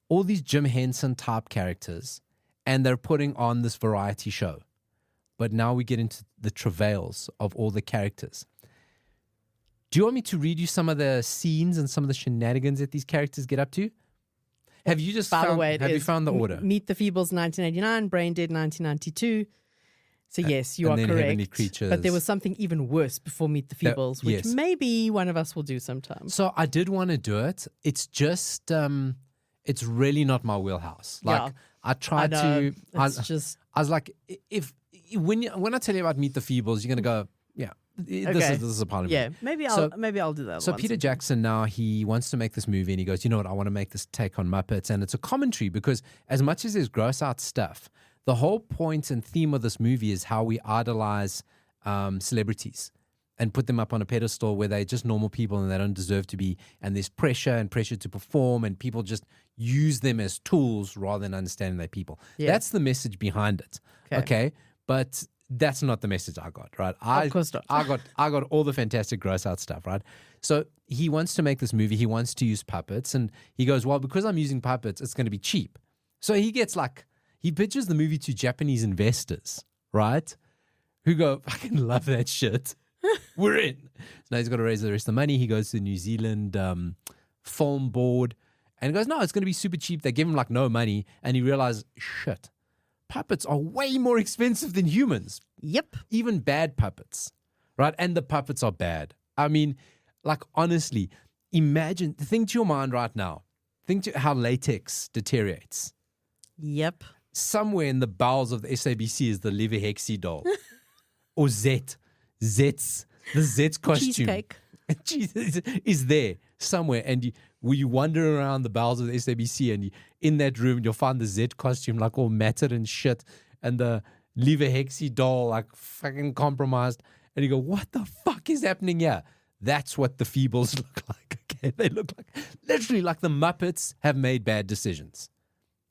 All these Jim Henson type characters, and they're putting on this variety show. But now we get into the travails of all the characters. Do you want me to read you some of the scenes and some of the shenanigans that these characters get up to? Have you just found the order? Meet the Feebles 1989, Brain Dead 1992. So yes, you are correct. Heavenly Creatures. But there was something even worse before Meet the Feebles, which yes. maybe one of us will do sometime. So I did want to do it. It's just, it's really not my wheelhouse. Like Yeah. I tried to. It's I was like, when I tell you about Meet the Feebles, you're gonna go, yeah. This is a part of yeah, it. maybe I'll do that. So Peter Jackson now, he wants to make this movie and he goes, you know what, I want to make this take on Muppets. And it's a commentary because as much as there's gross out stuff, the whole point and theme of this movie is how we idolize celebrities and put them up on a pedestal where they're just normal people and they don't deserve to be. And there's pressure to perform and people just use them as tools rather than understanding they're people. Yeah. That's the message behind it. Okay. But that's not the message I got, right? Of course not. I got all the fantastic gross out stuff, right? So he wants to make this movie. He wants to use puppets. And he goes, well, because I'm using puppets, it's going to be cheap. So he pitches the movie to Japanese investors, right? Who go, fucking love that shit. We're in. So now he's got to raise the rest of the money. He goes to the New Zealand film board and goes, no, it's going to be super cheap. They give him like no money. And he realized, shit. Puppets are way more expensive than humans. Yep. Even bad puppets, right? And the puppets are bad. I mean, like, honestly, think to your mind right now. Think to how latex deteriorates. Yep. Somewhere in the bowels of the SABC is the Leverhexy doll. Or the Zet's costume. Cheesecake. is there somewhere. And you wander around the bowels of the SABC and in that room, you'll find the Z costume like all matted and shit and the Leverhexy doll like fucking compromised. And you go, what the fuck is happening here? That's what the Feebles look like. Okay. They look like literally like the Muppets have made bad decisions.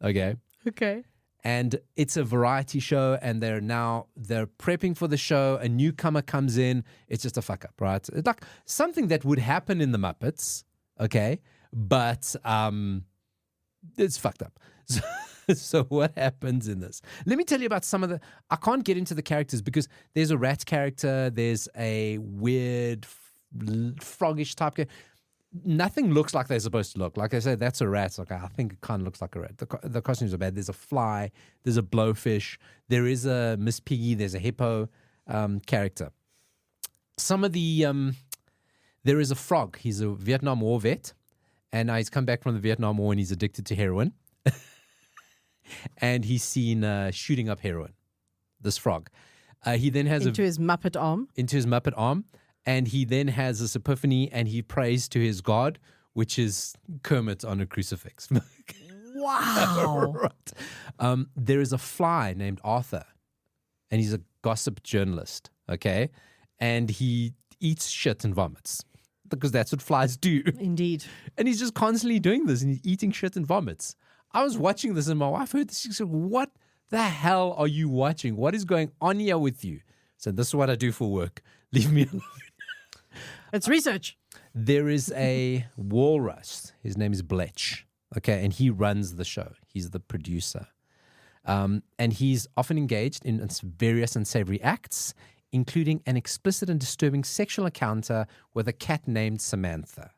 Okay. Okay. And it's a variety show, and they're prepping for the show. A newcomer comes in. It's just a fuck up, right? It's like something that would happen in the Muppets, okay? But it's fucked up. So what happens in this? Let me tell you about some of I can't get into the characters because there's a rat character. There's a weird froggish type character. Nothing looks like they're supposed to look. Like I said, that's a rat. Like I think it kind of looks like a rat. The costumes are bad. There's a fly. There's a blowfish. There is a Miss Piggy. There's a hippo character. Some of the there is a frog. He's a Vietnam War vet, and he's come back from the Vietnam War and he's addicted to heroin. And he's seen shooting up heroin. This frog. He then has into his Muppet arm. And he then has this epiphany and he prays to his God, which is Kermit on a crucifix. Wow. Right. There is a fly named Arthur, and he's a gossip journalist, okay? And he eats shit and vomits because that's what flies do. Indeed. And he's just constantly doing this and he's eating shit and vomits. I was watching this and my wife heard this. She said, what The hell are you watching? What is going on here with you? So this is what I do for work. Leave me alone. It's research. There is a walrus. His name is Bletch. Okay, and he runs the show. He's the producer. And he's often engaged in various unsavory acts, including an explicit and disturbing sexual encounter with a cat named Samantha.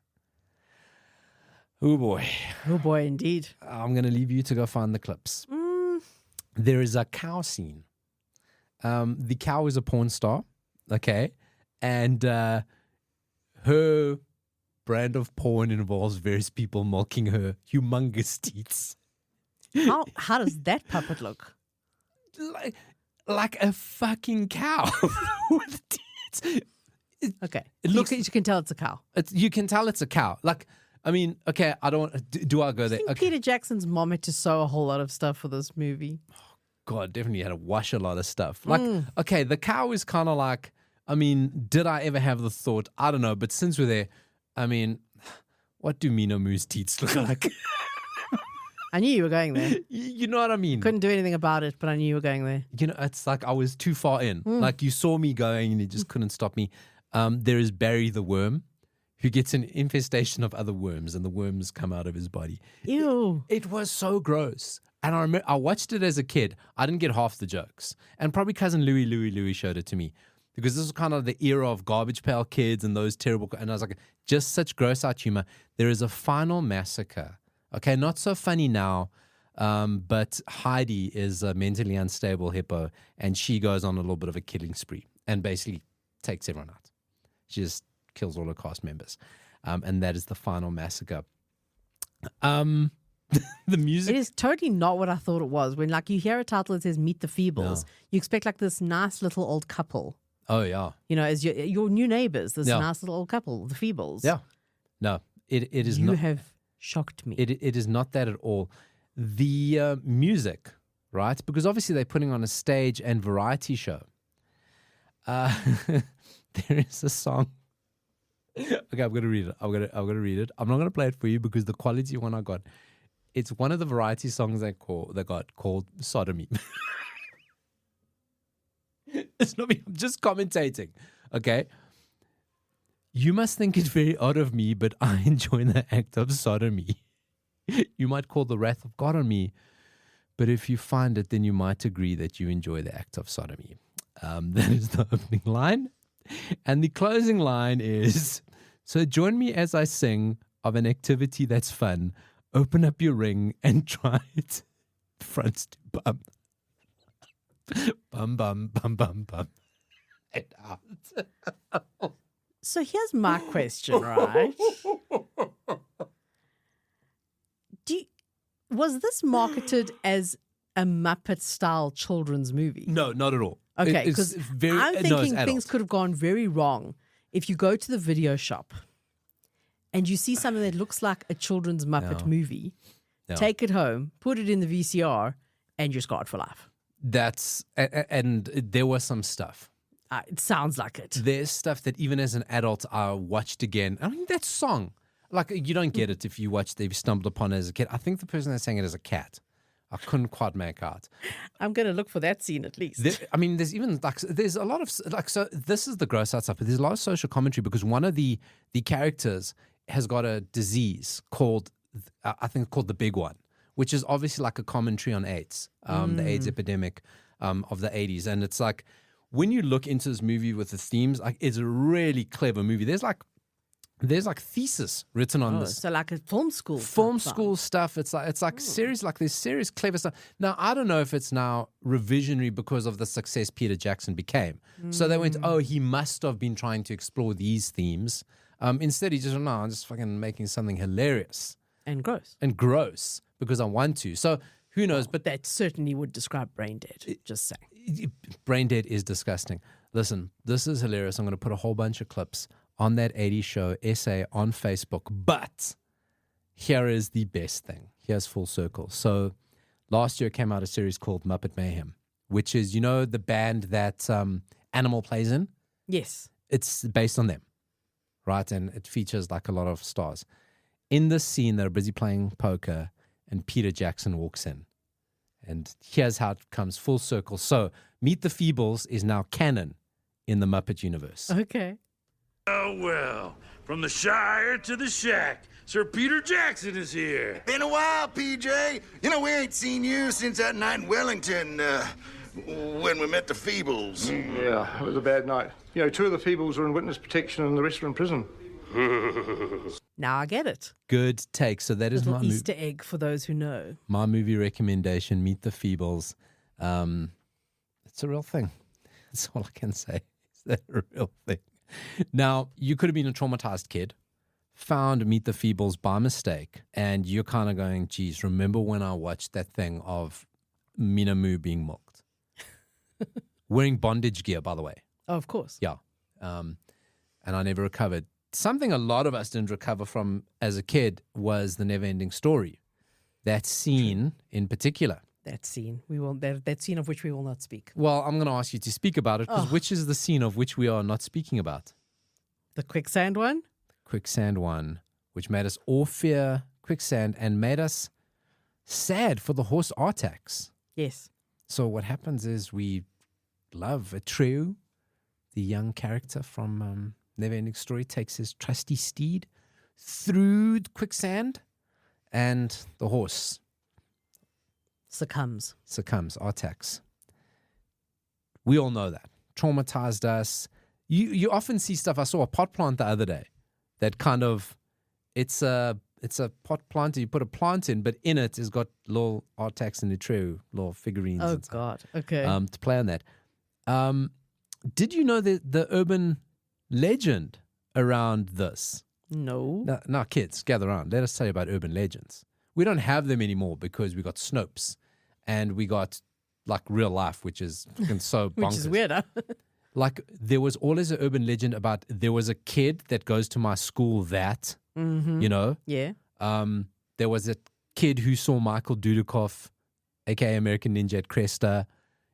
Oh boy. Oh boy, indeed. I'm going to leave you to go find the clips. There is a cow scene. The cow is a porn star, okay? And her brand of porn involves various people milking her humongous teats. How does that puppet look? Like a fucking cow with teats. Okay. It looks. You can tell it's a cow. You can tell it's a cow. Like, I mean, okay, I don't. Do I go there? I think Okay. Peter Jackson's mom had to sew a whole lot of stuff for this movie. God, definitely had to wash a lot of stuff. Like, okay, the cow is kind of like. I mean, did I ever have the thought? I don't know, but since we're there, I mean, what do Mina Moo's teats look like? I knew you were going there. You know what I mean? Couldn't do anything about it, but I knew you were going there. You know, it's like I was too far in. Like you saw me going and you just couldn't stop me. There is Barry the worm, who gets an infestation of other worms, and the worms come out of his body. Ew. It was so gross. And I remember I watched it as a kid. I didn't get half the jokes. And probably cousin Louie showed it to me. Because this was kind of the era of Garbage Pail Kids and those terrible. And I was like, just such gross out humor. There is a final massacre. Okay, not so funny now, but Heidi is a mentally unstable hippo, and she goes on a little bit of a killing spree and basically takes everyone out. She just kills all her cast members, and that is the final massacre. The music. It is totally not what I thought it was. When like you hear a title that says "Meet the Feebles," you expect like this nice little old couple. Oh yeah, you know, as your new neighbors. This Yeah. nice little old couple, the Feebles. yeah. No, it is You not. have shocked me. It is not that at all. The music, right? Because obviously they're putting on a stage and variety show. There is a song. Okay, I'm gonna read it. I'm gonna read it. I'm not gonna play it for you because the quality one I got. It's one of the variety songs that got called Sodomy. It's not me. I'm just commentating. Okay. You must think it very odd of me, but I enjoy the act of sodomy. You might call the wrath of God on me, but if you find it, then you might agree that you enjoy the act of sodomy. That is the opening line. And the closing line is, so join me as I sing of an activity that's fun. Open up your ring and try it front to bum. Bum, bum, bum, bum, bum. And out. So here's my question, right? Was this marketed as a Muppet-style children's movie? No, not at all. Okay, It's because very. I'm no, it's thinking adult. things could have gone very wrong if you go to the video shop and you see something that looks like a children's Muppet movie, take it home, put it in the VCR, and you're scarred for life. That's and there was some stuff. It sounds like it. There's stuff that even as an adult I watched again. I mean, that song, like you don't get it if you stumbled upon it as a kid. I think the person that sang it as a cat. I couldn't quite make out. I'm going to look for that scene at least. There's even there's a lot of so this is the gross out stuff, but there's a lot of social commentary because one of the characters has got a disease called the big one, which is obviously like a commentary on AIDS, the AIDS epidemic of the 80s, and it's like. When you look into this movie with the themes, like it's a really clever movie. There's like thesis written on this. So like a film school Stuff. It's like serious. Like there's serious clever stuff. Now I don't know if it's now revisionary because of the success Peter Jackson became. So they went, oh, he must have been trying to explore these themes. Instead, he just no, I'm just fucking making something hilarious and gross because I want to. So. Who knows? But that certainly would describe brain dead. Just saying. Brain dead is disgusting. Listen, this is hilarious. I'm going to put a whole bunch of clips on that 80s show essay on Facebook. But here is the best thing. Here's full circle. So last year came out a series called Muppet Mayhem, which is, you know, the band that Animal plays in? Yes. It's based on them, right? And it features like a lot of stars. In this scene, they're busy playing poker. And Peter Jackson walks in And here's how it comes full circle. So, Meet the Feebles is now canon in the Muppet universe. Okay. Oh, well, from the Shire to the Shack, Sir Peter Jackson is here. Been a while, PJ. You know, we ain't seen you since that night in Wellington, when we met the Feebles. Yeah, it was a bad night. You know, 2 of the Feebles were in witness protection and the rest were in prison. Now I get it. Good take. So that is Little my Easter egg for those who know. my movie recommendation, Meet the Feebles. It's a real thing. That's all I can say. Is that a real thing? Now, you could have been a traumatized kid, found Meet the Feebles by mistake, and you're kind of going, geez, remember when I watched that thing of Mina Moo being milked? Wearing bondage gear, by the way. Oh, of course. Yeah. And I never recovered. Something a lot of us didn't recover from as a kid was the never-ending story. That scene in particular. That scene. That scene of which we will not speak. Well, I'm going to ask you to speak about it, because which is the scene of which we are not speaking about? The quicksand one? Quicksand one, which made us all fear quicksand and made us sad for the horse Artax. Yes. So what happens is we love Atreyu, the young character from Neverending Story, takes his trusty steed through quicksand, and the horse Succumbs, Artax. We all know that. Traumatized us. You often see stuff. I saw a pot plant the other day that kind of, it's a pot plant. You put a plant in, but in it has got little Artax and Atreyu, little figurines. Oh, and stuff, God. Okay. to play on that. Did you know the urban legend around this? No. Now, kids, gather around. Let us tell you about urban legends. We don't have them anymore because we got Snopes and we got like real life, which is fucking so bonkers. Which is weird, huh? Like there was always an urban legend about there was a kid that goes to my school that, you know? Yeah. There was a kid who saw Michael Dudikoff, aka American Ninja at Cresta.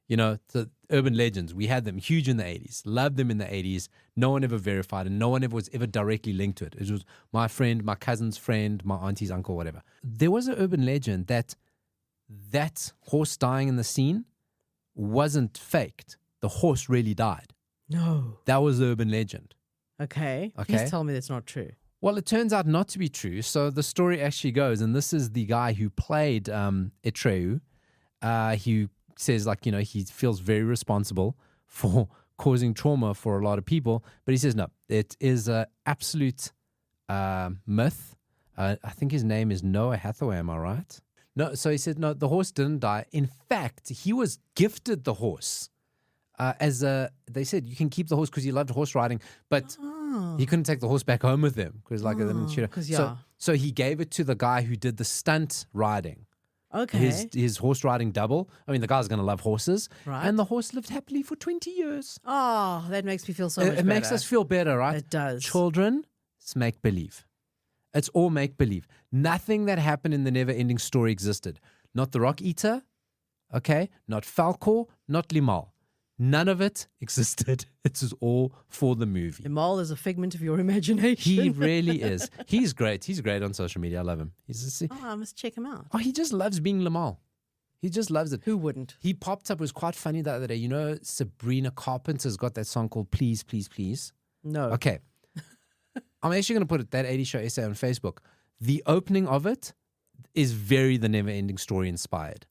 You know, the urban legends, we had them huge in the 80s, loved them in the 80s. No one ever verified and no one ever was ever directly linked to it. It was my friend, my cousin's friend, my auntie's uncle, whatever. There was an urban legend that horse dying in the scene wasn't faked. The horse really died. No. That was the urban legend. Okay. Okay. Please tell me that's not true. Well, it turns out not to be true. So the story actually goes, and this is the guy who played Atreyu, who says, like, you know, he feels very responsible for causing trauma for a lot of people. But he says, no, it is an absolute myth. I think his name is Noah Hathaway, am I right? No, so he said, no, the horse didn't die. In fact, he was gifted the horse. They said, you can keep the horse because he loved horse riding, but he couldn't take the horse back home with him because they didn't shoot it. So he gave it to the guy who did the stunt riding. Okay. His horse riding double. I mean, the guy's going to love horses. Right. And the horse lived happily for 20 years. Oh, that makes me feel so much better. It makes us feel better, right? It does. Children, it's make-believe. It's all make-believe. Nothing that happened in the never-ending story existed. Not the Rock Eater, okay? Not Falcor, not Limal. None of it existed. It was all for the movie. Limal is a figment of your imagination. He really is. He's great. He's great on social media. I love him. I must check him out. Oh, he just loves being Limal. He just loves it. Who wouldn't? He popped up. It was quite funny the other day. You know, Sabrina Carpenter's got that song called Please, Please, Please. No. Okay. I'm actually going to put that 80 Show essay on Facebook. The opening of it is very The Never Ending Story inspired.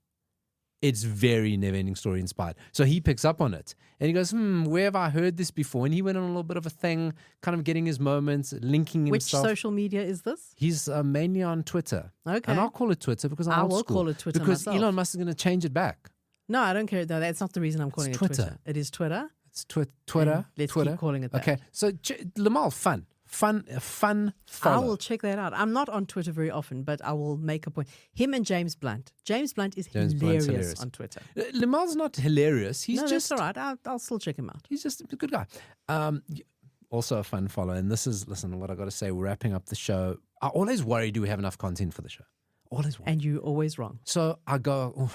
It's very Never Ending Story inspired. So he picks up on it and he goes, where have I heard this before? And he went on a little bit of a thing, kind of getting his moments, linking himself. Which social media is this? He's mainly on Twitter. Okay. And I'll call it Twitter because I'm I old will school. call it Twitter because myself. Elon Musk is going to change it back. No, I don't care. No, that's not the reason I'm calling it Twitter. It is Twitter. It's Twitter. Let's Twitter. keep calling it that. Okay. So Limal, fun follow. I will check that out. I'm not on Twitter very often, but I will make a point. Him and James Blunt. James Blunt is hilarious on Twitter. Limal's not hilarious. He's just that's all right. I'll still check him out. He's just a good guy. Also a fun follow. And this is, listen, what I got to say, we're wrapping up the show. I always worry, do we have enough content for the show? Always worry. And you're always wrong. So I go,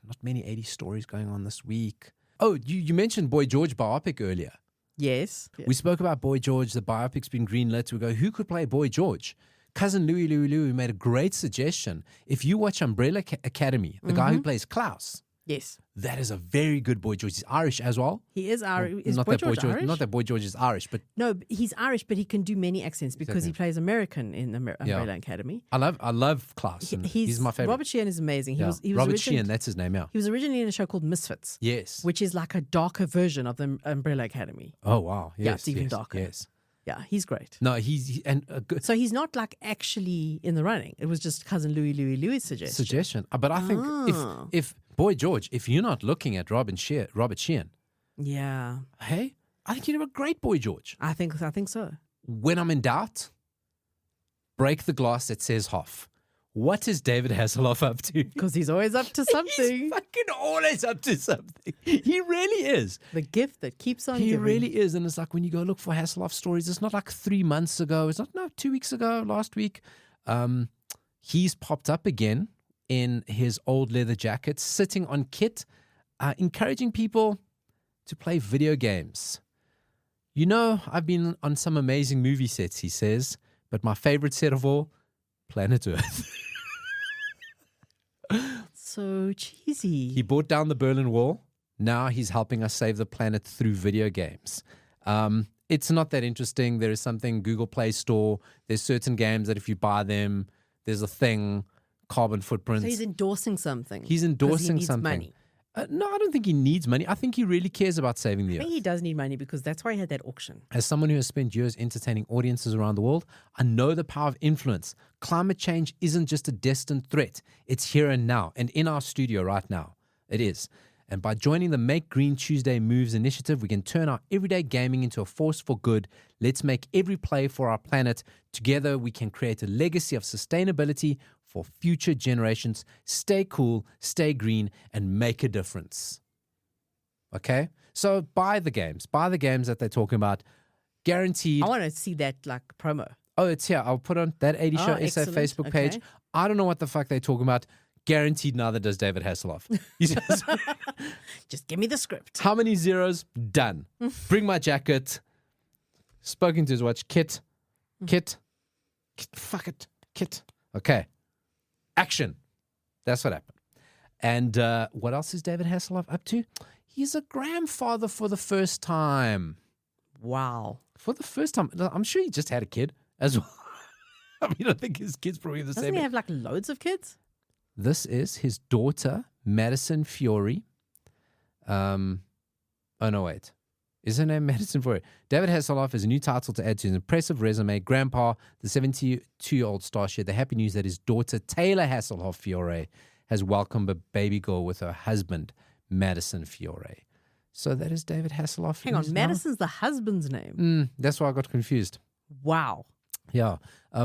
not many 80 stories going on this week. Oh, you mentioned Boy George biopic earlier. Yes. We spoke about Boy George. The biopic's been greenlit. We go, who could play Boy George? Cousin Louie made a great suggestion. If you watch Umbrella Academy, the guy who plays Klaus, Yes. that is a very good Boy George. He's Irish as well. He is Irish. Is Not Boy that George Irish? Not that Boy George is Irish, but No, he's Irish, but he can do many accents because he plays American in Umbrella Academy. I love Klaus. And he's my favorite. Robert Sheehan is amazing. He was Robert Sheehan, that's his name, yeah. He was originally in a show called Misfits. Yes. Which is like a darker version of the Umbrella Academy. Oh, wow. Yes, Yeah, it's even yes, darker. Yes. Yeah, he's great. No, he's and a good So he's not like actually in the running. It was just cousin Louis' suggestion. But I think if Boy George, if you're not looking at Robert Sheehan, Yeah, hey, I think you'd have a great Boy George. I think so. When I'm in doubt, break the glass that says Hoff. What is David Hasselhoff up to? Because he's always up to something. He's fucking always up to something. He really is. The gift that keeps on He giving. really is. And it's like when you go look for Hasselhoff stories, it's not like 3 months ago. It's not 2 weeks ago, last week. He's popped up again in his old leather jacket, sitting on kit, encouraging people to play video games. You know, I've been on some amazing movie sets, he says, but my favorite set of all, Planet Earth. So cheesy. He brought down the Berlin Wall. Now he's helping us save the planet through video games. It's not that interesting. There is something, Google Play Store. There's certain games that if you buy them, there's a thing, carbon footprint. So he's endorsing something. He's endorsing he needs something. money. No, I don't think he needs money. I think he really cares about saving the I earth. think he does need money because that's why he had that auction. As someone who has spent years entertaining audiences around the world, I know the power of influence. Climate change isn't just a distant threat. It's here and now, and in our studio right now. It is. And by joining the Make Green Tuesday Moves initiative, we can turn our everyday gaming into a force for good. Let's make every play for our planet. Together, we can create a legacy of sustainability for future generations. Stay cool, stay green, and make a difference. Okay? So buy the games that they're talking about. Guaranteed. I want to see that like promo. Oh, it's here. I'll put on that 80 Show SA excellent. Facebook page. Okay. I don't know what the fuck they're talking about. Guaranteed neither does David Hasselhoff. He says, Just give me the script. how many zeros? Done. Bring my jacket. Spoken to his watch. Kit. Fuck it. Kit. Okay. Action. That's what happened. And what else is David Hasselhoff up to? He's a grandfather for the first time. Wow. For the first time. I'm sure he just had a kid as well. I mean, I think his kid's probably the Doesn't same. he have like loads of kids? This is his daughter, Madison Fiore. Oh, no, wait. Is her name Madison Fiore? David Hasselhoff has a new title to add to his impressive resume. Grandpa, the 72-year-old star, shared the happy news that his daughter, Taylor Hasselhoff Fiore, has welcomed a baby girl with her husband, Madison Fiore. So that is David Hasselhoff. Hang on, Madison's the husband's name. That's why I got confused. Wow. Yeah.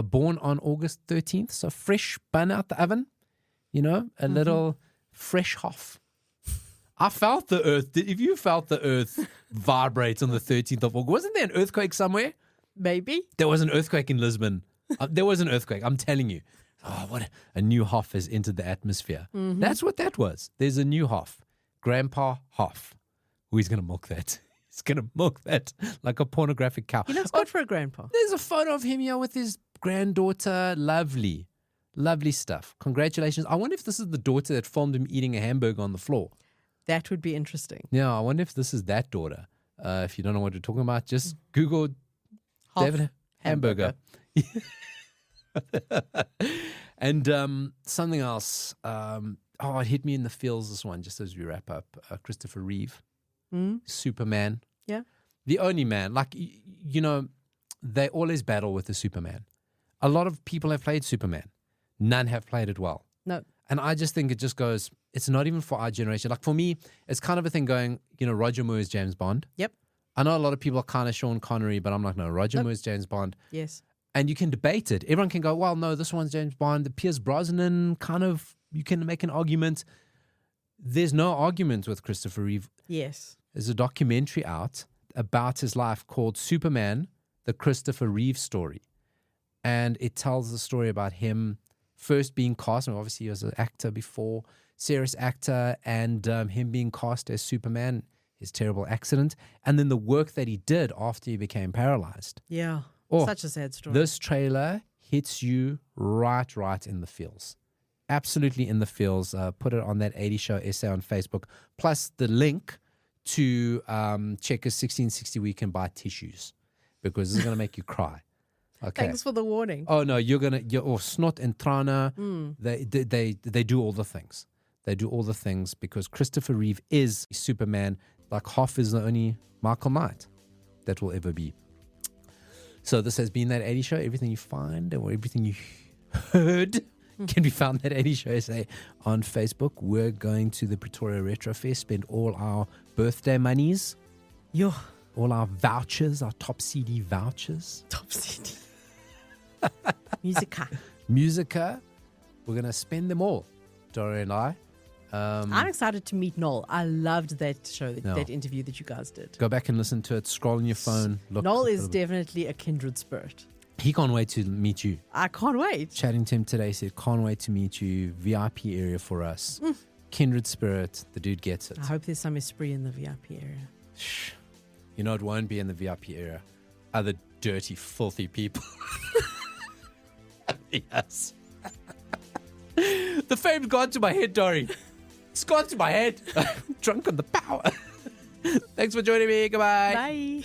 Born on August 13th, so fresh bun out the oven. You know, a little fresh Hoff. I felt the earth. If you felt the earth vibrate on the 13th of August, wasn't there an earthquake somewhere? Maybe. There was an earthquake in Lisbon. There was an earthquake, I'm telling you. Oh, what a new Hoff has entered the atmosphere. That's what that was. There's a new Hoff. Grandpa Hoff. Oh, he's going to milk that. He's going to milk that like a pornographic cow. He looks good for a grandpa. There's a photo of him here with his granddaughter. Lovely. Lovely stuff. Congratulations. I wonder if this is the daughter that filmed him eating a hamburger on the floor. That would be interesting. Yeah, I wonder if this is that daughter. If you don't know what we're talking about, just Google Hoff David Hamburger. And something else. It hit me in the feels, this one, just as we wrap up. Christopher Reeve, Superman. Yeah. The only man. Like, you know, they always battle with the Superman. A lot of people have played Superman. None have played it well. No. And I just think it just goes, it's not even for our generation. Like for me, it's kind of a thing going, you know, Roger Moore is James Bond. Yep. I know a lot of people are kind of Sean Connery, but I'm like, no, Roger Moore is James Bond. Yes. And you can debate it. Everyone can go, well, no, this one's James Bond. The Pierce Brosnan kind of, you can make an argument. There's no argument with Christopher Reeve. Yes. There's a documentary out about his life called Superman, the Christopher Reeve story. And it tells the story about him first being cast, and obviously he was an actor before, serious actor, and him being cast as Superman, his terrible accident, and then the work that he did after he became paralyzed. Yeah. Oh, Such a sad story. This trailer hits you right in the feels. Absolutely in the feels. Put it on that 80 Show essay on Facebook. Plus the link to Checkers 1660 where you can buy tissues because this is going to make you cry. Okay. Thanks for the warning. Oh no, or Snot and Trana. They do all the things. They do all the things because Christopher Reeve is Superman. Like Hoff is the only Michael Knight that will ever be. So this has been that 80 Show. Everything you find or everything you heard can be found at 80 Show SA on Facebook. We're going to the Pretoria Retro Fair, spend all our birthday monies, all our vouchers, our top CD vouchers. Top CD. Musica. We're going to spend them all, Dori and I. I'm excited to meet Knoll. I loved that show, that interview that you guys did. Go back and listen to it. Scroll on your phone. Look. Knoll is definitely a kindred spirit. He can't wait to meet you. I can't wait. Chatting to him today, said, can't wait to meet you. VIP area for us. Kindred spirit. The dude gets it. I hope there's some esprit in the VIP area. You know, it won't be in the VIP area. Other dirty, filthy people. Yes. The fame's gone to my head, Dori. It's gone to my head. I'm drunk on the power. Thanks for joining me. Goodbye. Bye.